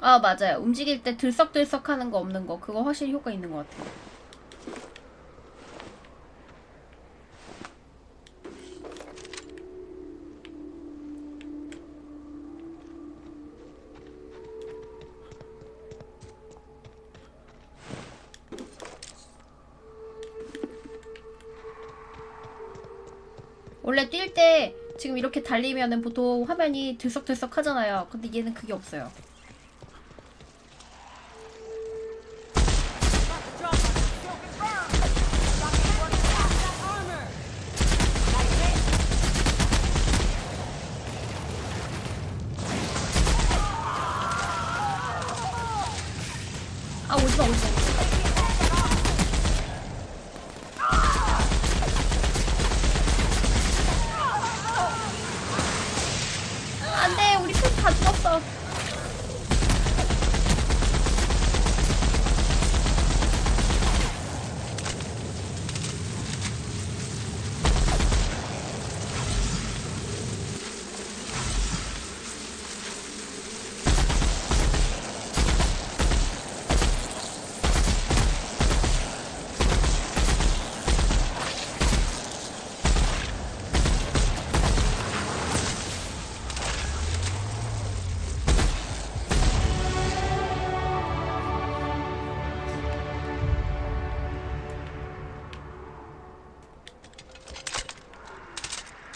아, 맞아요. 움직일 때 들썩들썩 하는 거 없는 거. 그거 확실히 효과 있는 것 같아요. 원래 뛸 때 지금 이렇게 달리면은 보통 화면이 들썩들썩 하잖아요. 근데 얘는 그게 없어요. 아, 오지마, 오지마. 안 돼, 우리 편 다 죽었어.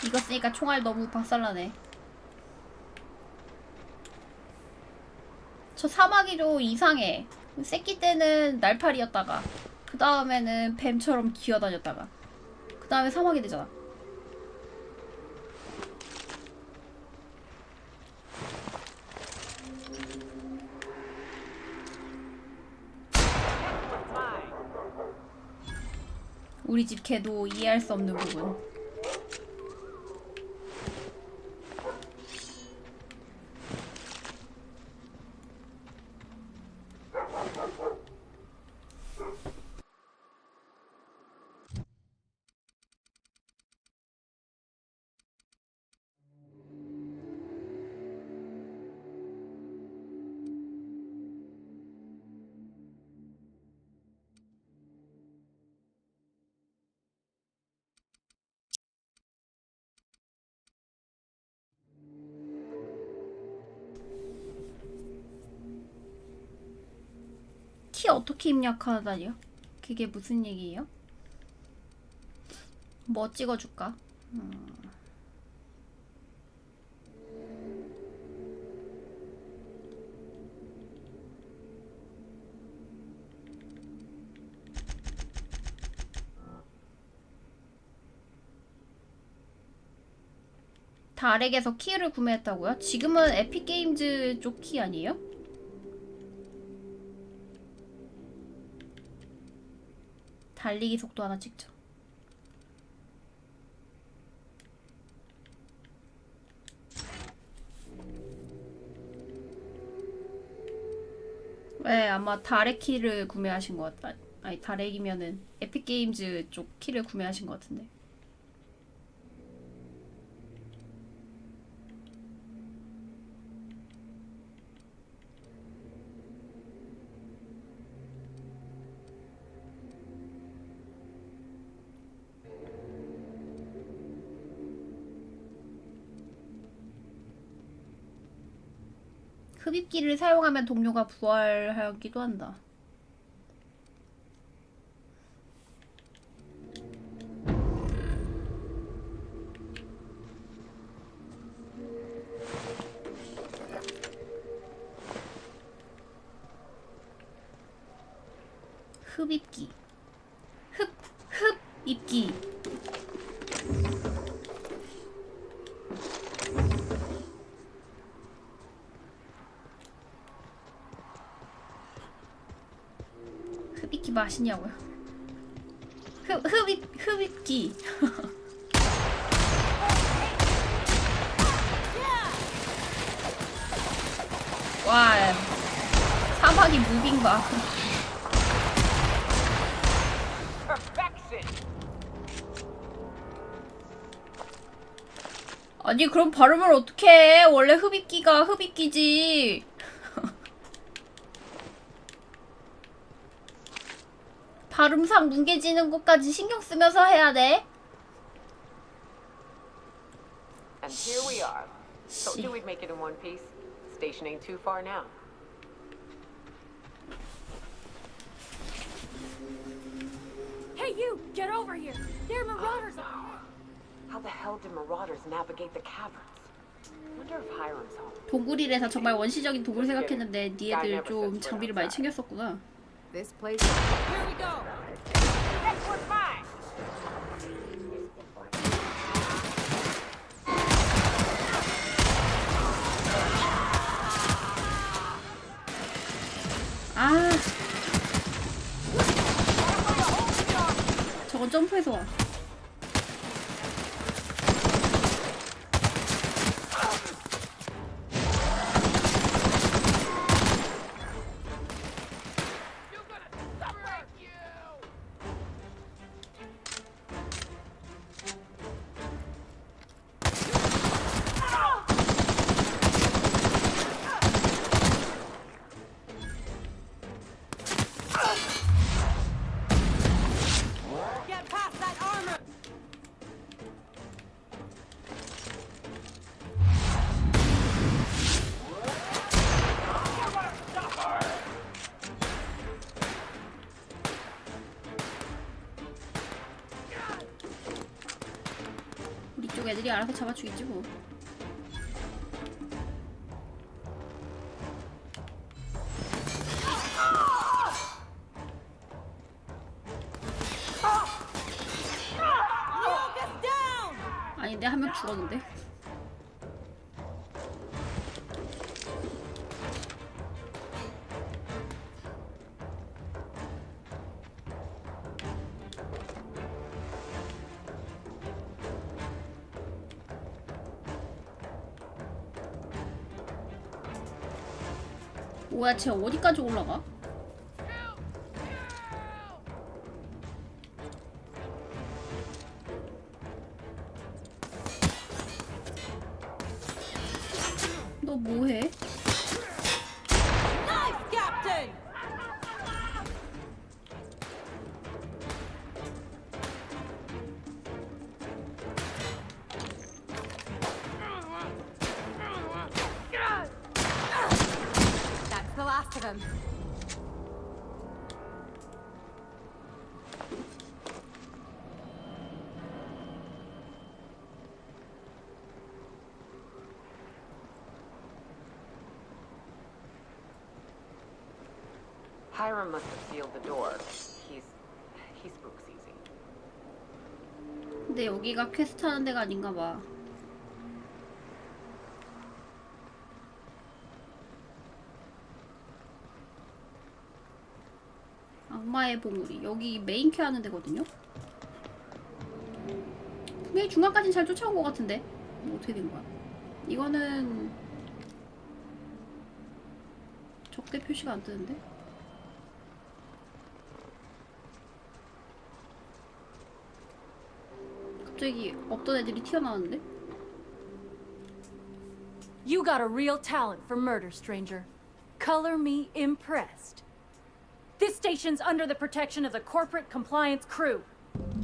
이거 쓰니까 총알 너무 박살나네. 저 사마귀도 이상해. 새끼 때는 날파리였다가 그 다음에는 뱀처럼 기어다녔다가 그 다음에 사마귀 되잖아. 우리 집 개도 이해할 수 없는 부분. 키 어떻게 입력하다니요? 그게 무슨 얘기예요? 뭐 찍어줄까? 달에게서 키를 구매했다고요? 지금은 에픽게임즈 쪽 키 아니에요? 달리기 속도 하나 찍죠. 네, 아마 달의 키를 구매하신 것 같다. 아니, 달액이면은 에픽게임즈 쪽 키를 구매하신 것 같은데. 흡입기를 사용하면 동료가 부활하기도 한다. 흡입기. 흡입기. 흡입기 맛있냐고요? 흡입기. 와, 사막이 무빙 봐. 아니, 그럼 발음을 어떻게 해? 원래 흡입기가 흡입기지. 발음상 뭉개지는 것까지 신경 쓰면서 해야 돼. And here we are. Told 씨. you we'd make it in one piece. Station ain't too far now. Hey, you! Get over here! There are marauders up here! How the hell did marauders navigate the caverns? Wonder if Hiram's home. 동굴이래서 정말 원시적인 동굴 생각했는데 니애들 좀 장비를 많이 챙겼었구나. This place. Here we go! Next one's mine. 아. 저건 점프해서 와. Get past that armor! 우리 쪽 애들이 알아서 잡아주겠지 뭐. Lock us down! 아닌데 한 명 죽었는데. 뭐야, 쟤 어디까지 올라가? 너 뭐해? Nice, Captain! That's the last of them. Hiram must have sealed the door. He spooks easy. 근데 여기가 퀘스트 하는 데가 아닌가 봐. 악마의 보물이 여기 메인 퀘 하는 데거든요. 분명히 중간까지는 잘 쫓아온 것 같은데 뭐 어떻게 된 거야? 이거는 적대 표시가 안 뜨는데? 갑자기 없던 애들이 튀어나왔는데? You got a real talent for murder, stranger. Color me impressed. This station's under the protection of the Corporate Compliance Crew.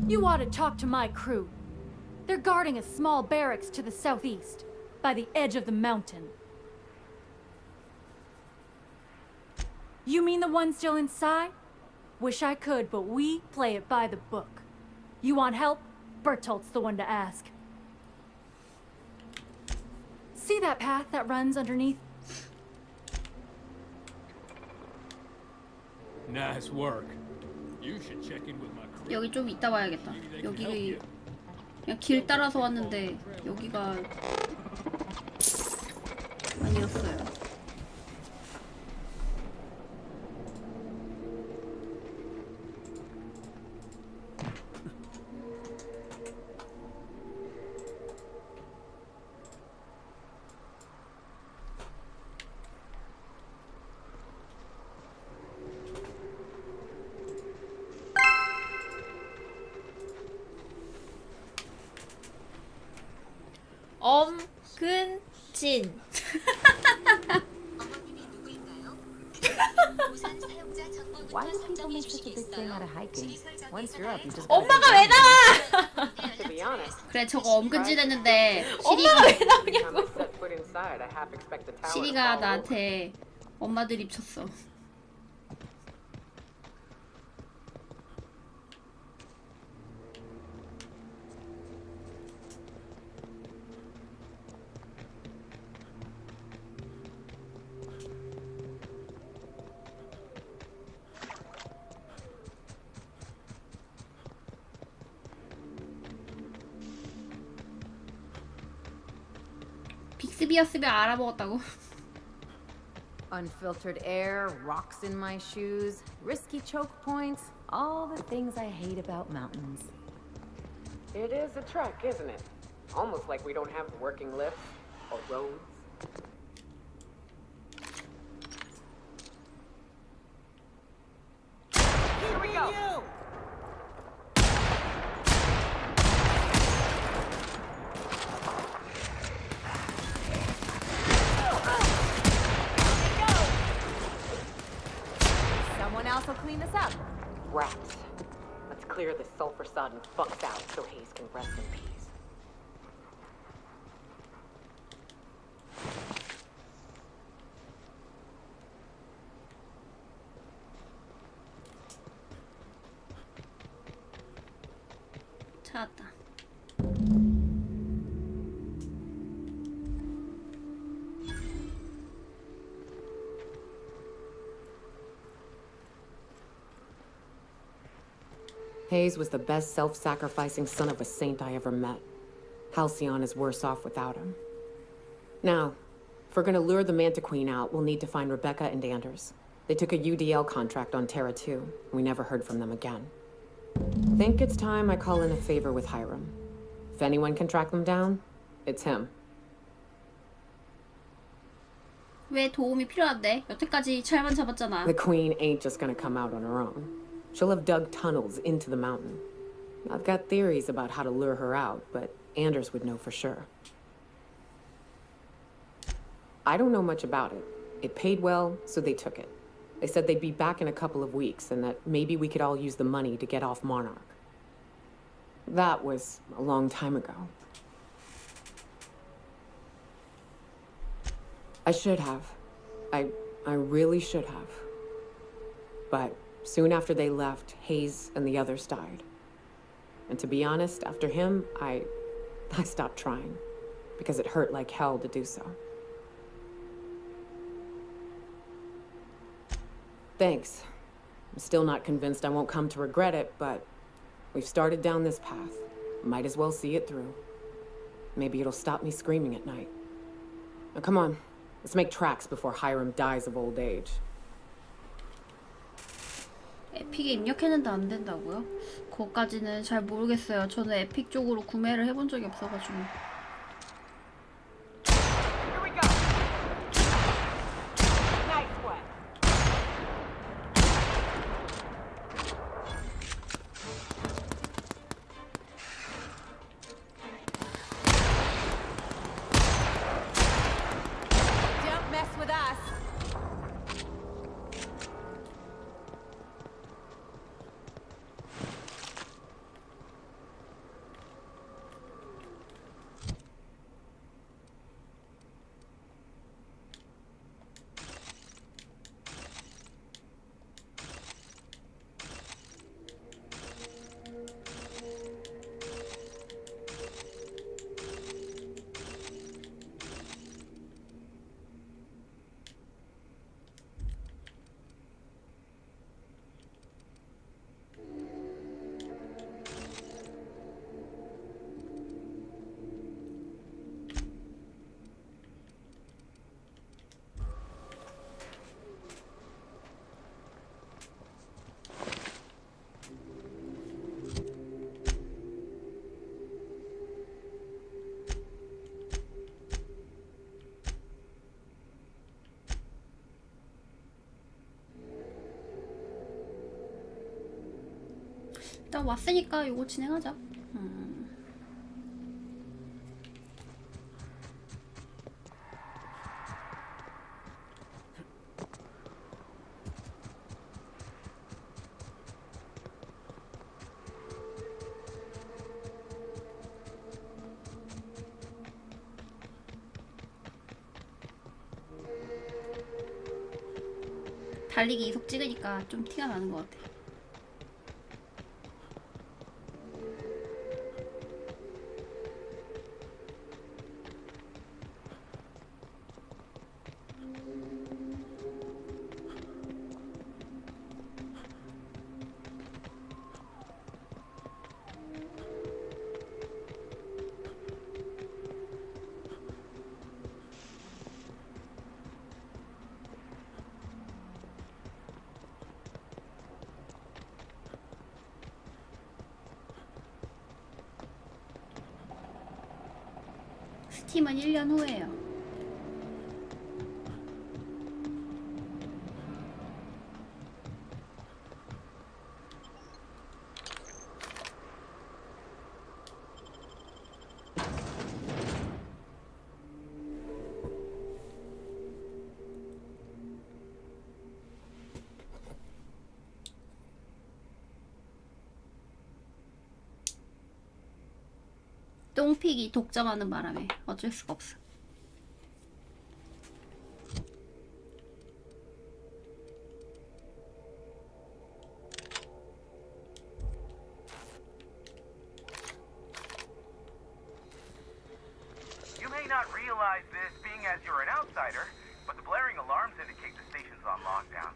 You ought to talk to my crew. They're guarding a small barracks to the southeast, by the edge of the mountain. You mean the one still inside? Wish I could, but we play it by the book. You want help? Bertolt's the one to ask. See that path that runs underneath? Nice work. You should check in with my crew. 여기 좀 이따 와야겠다. 여기 그냥 길 따라서 왔는데 여기가 아니었어요. 엄근진. 어머님이 누구인가요? 우선 사용자 정보 Why do people make such a big thing out of hiking? Once you're up, you just 엄마가 왜 나와? To be honest, 그래 저거 엄근질했는데 엄마가 왜 every 나오냐고. time I set foot inside, I half expect the tower to 시리가 fall over. 나한테 엄마 드립 쳤어. 빅스비였으면 알아먹었다고. Unfiltered air, rocks in my shoes, risky choke points, all the things I hate about mountains. It is a trek, isn't it? Almost like we don't have working lifts or roads. Here we go! Someone else will clean this up. Rats. Let's clear this sulfur-sodden fucks out so Hayes can rest in peace. 찾았다. Hayes was the best self-sacrificing son of a saint I ever met. Halcyon is worse off without him. Now, if we're gonna lure the Manta Queen out, we'll need to find Rebecca and Anders. They took a UDL contract on Terra 2. We never heard from them again. Think it's time I call in a favor with Hiram. If anyone can track them down, it's him. 왜 도움이 필요한데? 여태까지 잘만 잡았잖아. The Queen ain't just gonna come out on her own. She'll have dug tunnels into the mountain. I've got theories about how to lure her out, but Anders would know for sure. I don't know much about it. It paid well, so they took it. They said they'd be back in a couple of weeks and that maybe we could all use the money to get off Monarch. That was a long time ago. I should have. I really should have. But soon after they left, Hayes and the others died. And to be honest, after him, I stopped trying. Because it hurt like hell to do so. Thanks. I'm still not convinced I won't come to regret it, but we've started down this path. Might as well see it through. Maybe it'll stop me screaming at night. Now come on, let's make tracks before Hiram dies of old age. 에픽에 입력했는데 안 된다고요? 그거까지는 잘 모르겠어요. 저는 에픽 쪽으로 구매를 해본 적이 없어가지고. Here we go. Nice one. Don't mess with us. 일단 왔으니까 이거 진행하자. 달리기 이속 찍으니까 좀 티가 나는 것 같아. 스팀은 1년 후에요. 똥픽이 독점하는 바람에 어쩔 수가 없어. You may not realize this being as you're an outsider, but the blaring alarms indicate the station's on lockdown.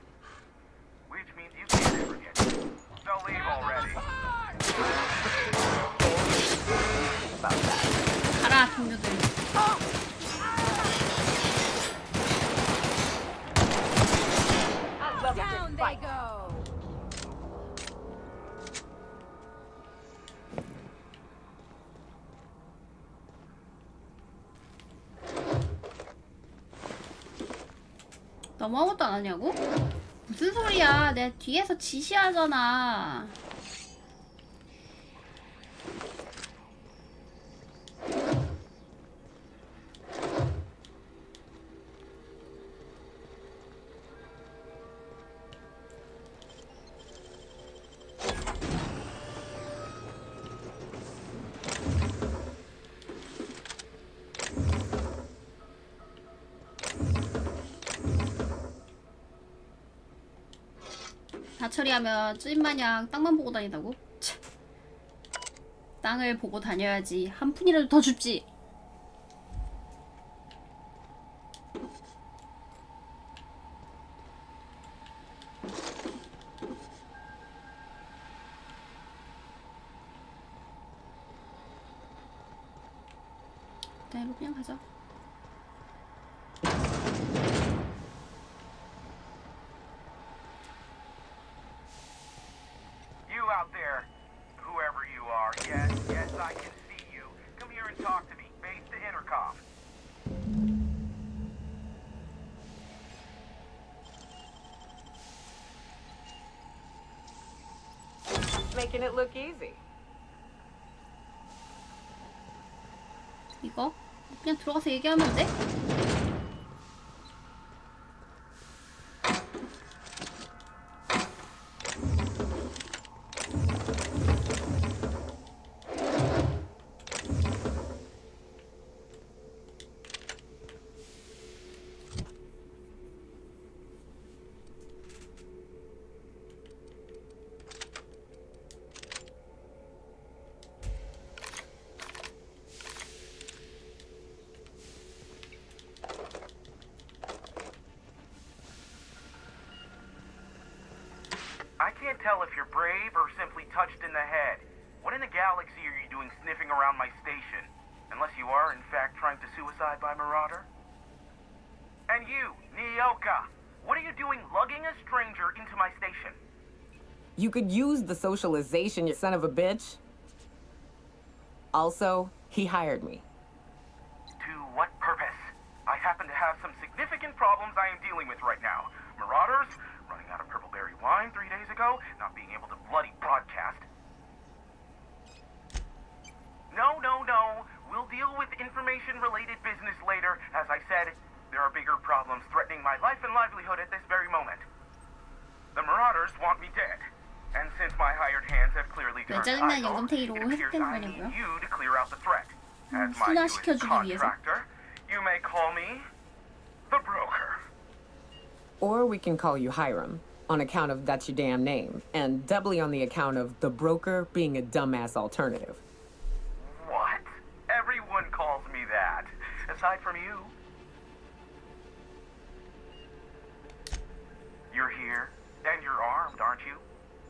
Which means you can't ever get in. So leave already. 가라 동료들. Down they go! 너무 아무것도 안 하냐고? 무슨 소리야? 내가 뒤에서 지시하잖아. 다 처리하면 찐마냥 땅만 보고 다닌다고? 참. 땅을 보고 다녀야지 한 푼이라도 더 줍지. 일단 이로 그냥 가자. You out there, whoever you are, yes, yes, I can see you. Come here and talk to me. Base to intercom. Making it look easy. 이거 그냥 들어가서 얘기하면 돼? I can't tell if you're brave or simply touched in the head. What in the galaxy are you doing sniffing around my station? Unless you are, in fact, trying to suicide by Marauder? And you, Nyoka, what are you doing lugging a stranger into my station? You could use the socialization, you son of a bitch. Also, he hired me. To what purpose? I happen to have some significant problems I am dealing with right now. Marauders, running out of purple berry wine 3 days ago, not being able to bloody broadcast. No. We'll deal with information-related business later. As I said, there are bigger problems threatening my life and livelihood at this very moment. The Marauders want me dead. And since my hired hands have clearly turned 짜증나는 idle, 영감탱이로 it appears 해석된 I need 거냐고요? you to clear out the threat. As my newest 순화시켜주기 위해서? contractor, you may call me the broker. Or we can call you Hiram, on account of that's your damn name, and doubly on the account of the broker being a dumbass alternative. What? Everyone calls me that. Aside from you. You're here, and you're armed, aren't you?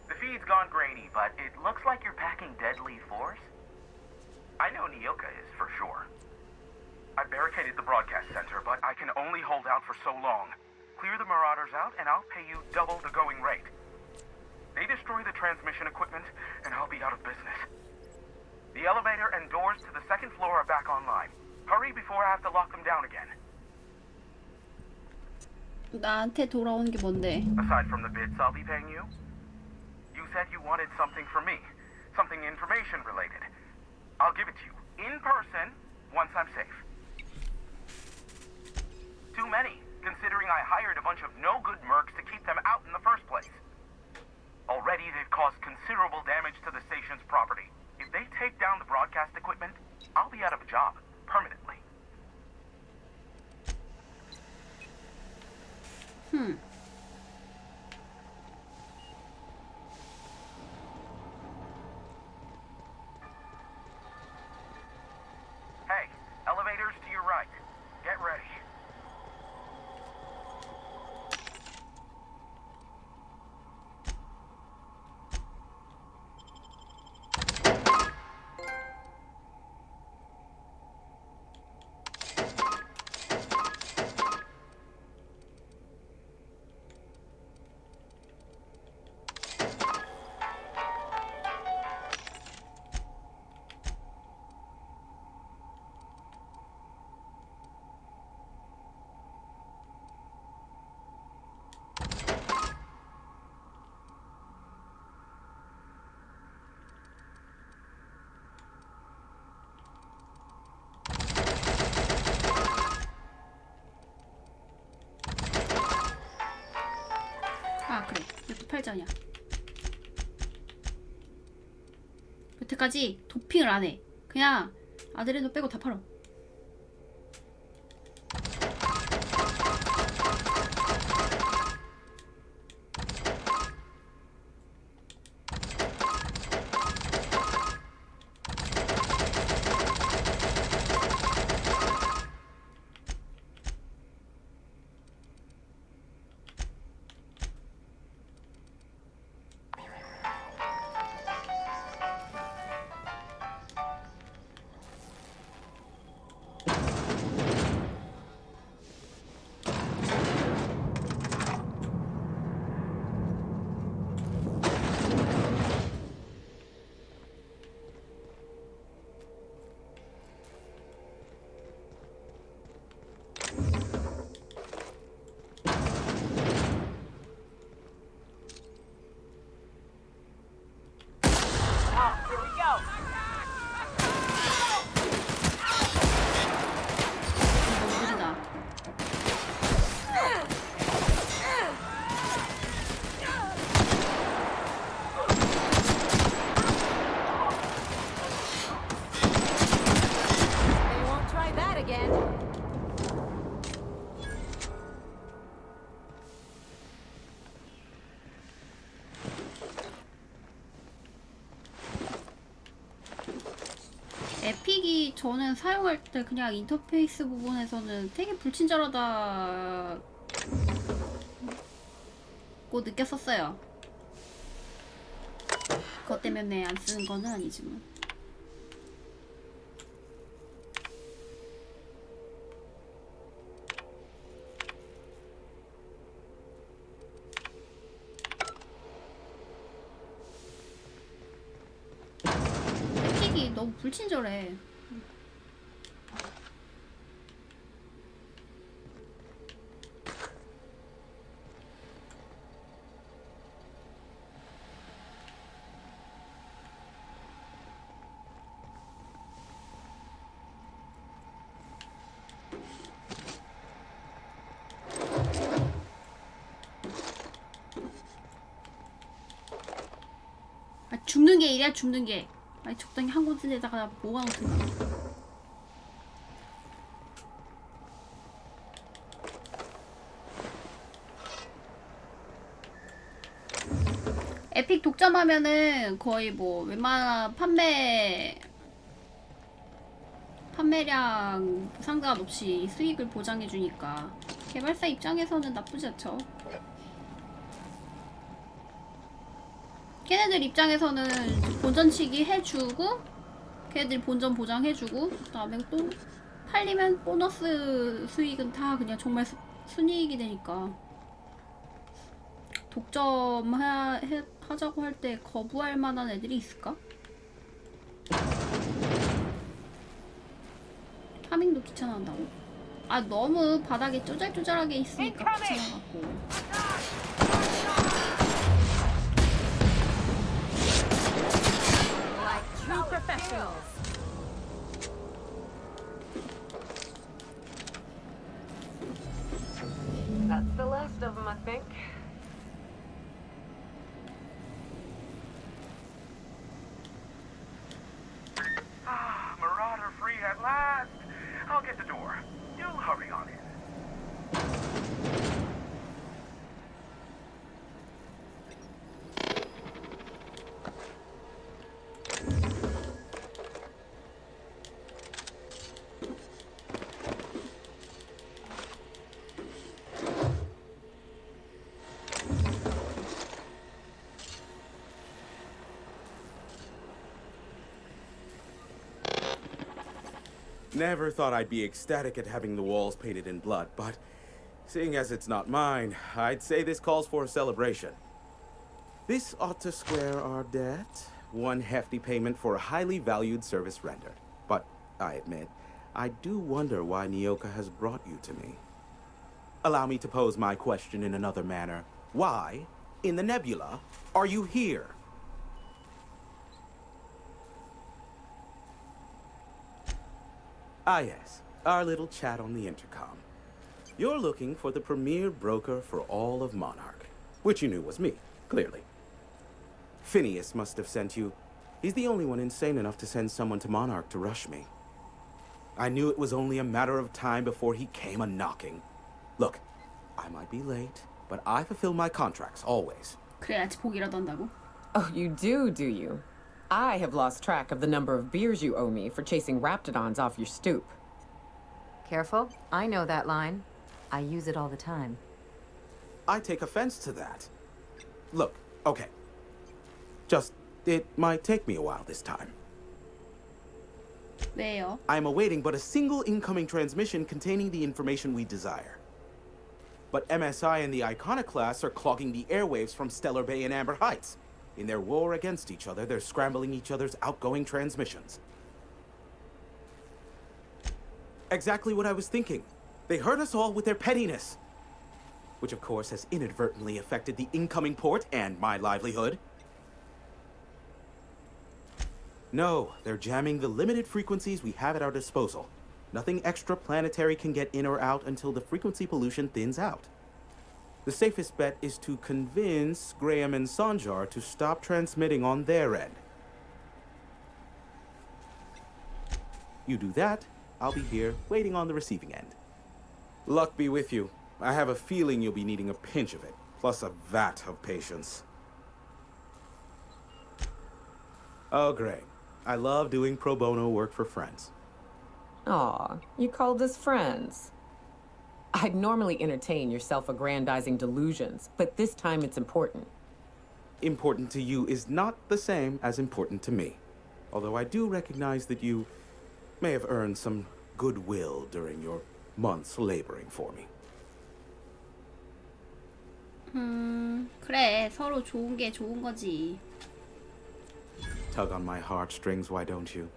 The feed's gone grainy, but it looks like you're packing deadly force. I know Nyoka is, for sure. I barricaded the broadcast center, but I can only hold out for so long. Clear the Marauders out, and I'll pay you double the going rate. They destroy the transmission equipment, and I'll be out of business. The elevator and doors to the second floor are back online. Hurry before I have to lock them down again. 나한테 돌아오는 게 뭔데? Aside from the bits I'll be paying you, you said you wanted something from me. Something information related. I'll give it to you, in person, once I'm safe. Too many, considering I hired a bunch of no-good mercs to keep them out in the first place. Already they've caused considerable damage to the station's property. If they take down the broadcast equipment, I'll be out of a job, permanently. Hey, elevators to your right. Get ready. 아 그래, 이것도 팔자냐. 여태까지 도핑을 안 해. 그냥 아드레노 빼고 다 팔어. 너무 느리다. They won't try that again. 에픽이 저는 사용할 때 그냥 인터페이스 부분에서는 되게 불친절하다고 느꼈었어요. 그것 때문에 안 쓰는 거는 아니지만. 에픽이 너무 불친절해. 아, 줍는 게 일이야, 줍는 게. 아니, 적당히 한 곳에다가 모아놓든가. 독점하면은 거의 뭐 웬만한 판매량 상관없이 수익을 보장해주니까 개발사 입장에서는 나쁘지 않죠. 걔네들 입장에서는 본전치기 해주고 걔네들 본전 보장해주고 그 다음에 또 팔리면 보너스 수익은 다 그냥 정말 순이익이 되니까 하자고 할 때 거부할 만한 애들이 있을까? 파밍도 귀찮아한다고? 아 너무 바닥에 쪼잘쪼잘하게 있으니까 귀찮아갖고. Like true professionals. That's the last of them, I think. Ah, Marauder free at last. I'll get the door. You'll hurry on in. Never thought I'd be ecstatic at having the walls painted in blood, but seeing as it's not mine, I'd say this calls for a celebration. This ought to square our debt. One hefty payment for a highly valued service rendered. But I admit, I do wonder why Nyoka has brought you to me. Allow me to pose my question in another manner. Why, in the nebula, are you here? Ah yes, our little chat on the intercom. You're looking for the premier broker for all of Monarch, which you knew was me, clearly. Phineas must have sent you. He's the only one insane enough to send someone to Monarch to rush me. I knew it was only a matter of time before he came a-knocking. Look, I might be late, but I fulfill my contracts, always. 그래야지 복이라도 한다고? Oh, you do you? I have lost track of the number of beers you owe me for chasing raptidons off your stoop. Careful, I know that line. I use it all the time. I take offense to that. Look, okay. It might take me a while this time. 왜요? I am awaiting but a single incoming transmission containing the information we desire. But MSI and the Iconoclasts are clogging the airwaves from Stellar Bay and Amber Heights. In their war against each other, they're scrambling each other's outgoing transmissions. Exactly what I was thinking. They hurt us all with their pettiness. Which of course has inadvertently affected the incoming port and my livelihood. No, they're jamming the limited frequencies we have at our disposal. Nothing extraplanetary can get in or out until the frequency pollution thins out. The safest bet is to convince Graham and Sanjar to stop transmitting on their end. You do that, I'll be here, waiting on the receiving end. Luck be with you. I have a feeling you'll be needing a pinch of it, plus a vat of patience. Oh, Greg. I love doing pro bono work for friends. Aw, you called us friends. I'd normally entertain your self-aggrandizing delusions, but this time it's important. Important to you is not the same as important to me. Although I do recognize that you may have earned some goodwill during your months laboring for me. 그래 서로 좋은 게 좋은 거지. Tug on my heartstrings, why don't you?